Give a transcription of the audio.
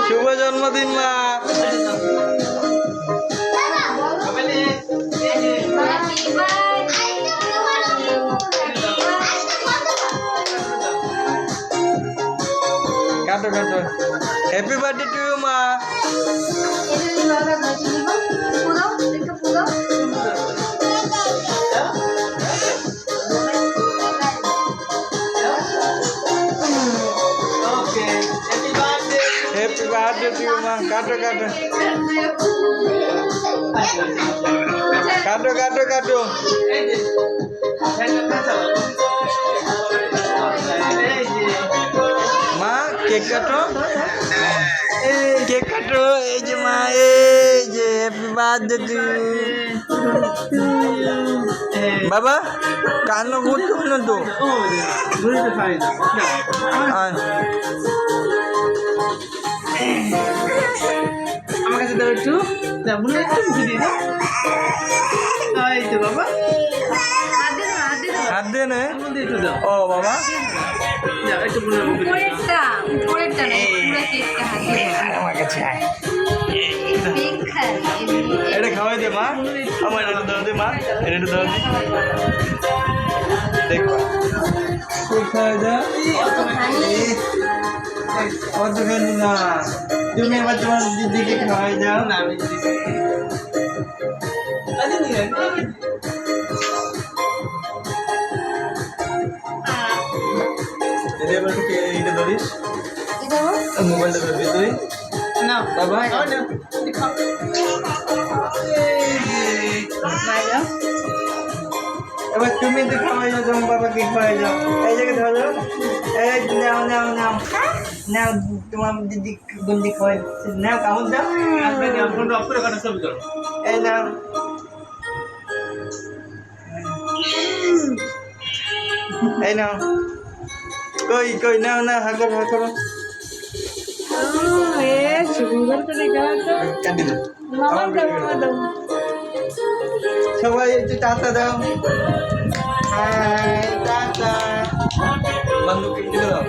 শুভ জন্মদিন মা। কাটো কাটো। হ্যাপি বার্থডে টু ইউ মা। হ্যাপি বার্থডে টু ইউ মা। কাটো কাটো কাটো কাটো কাটো। মা কেক কাটো, কেক কাটো। এই যে মা, এই যে হ্যাপি বার্থডে টু বাবা। কান্না করতে হলো তো। আমার কাছে দাও একটু, মনে একটু মুখে দিয়ে দাও। এই তো বাবা, হাত দিয়ে নে। মধ্যে একটু দাও। ও বাবা, যাও একটু মনে মুখে দিয়ে দাও। উপরেরটা না, পুরো কেকটা হাতে আমার কাছে আয়। কেক খায় এটা খাওয়াই দে মা। আমার এটা দাও দে মা, এটা দাও দে। দেখো কেক খাওয়াই দাও। অতখানি না, তুমি এবার তোমার দিদিকে খাওয়াই দাও। না আমি দিচ্ছি। আরে নিয়ে দিদি এবার কে এটা ধরিস, এটা মোবাইলটা ধরবি তুই। না বাবা খাও না, খাও। এবার তুমি তো খাওয়াই যাও, তোমার বাবাকে খাওয়াই যাও। এই জায়গায় ধরো, এই নাও নাও নাও নাও, তোমার দিদি বন্দি খাওয়াই নাও, কামড় দাও। আপনি ফোনটা অফ করে কাটা সব করো। এই নাও। এই নাও, কই কই নাও না, হাকর হাকর। কাটি দাও, সবাই একটু টাটা দাও। হ্যাঁ টাটা। বন্ধুকে দিলে দাও।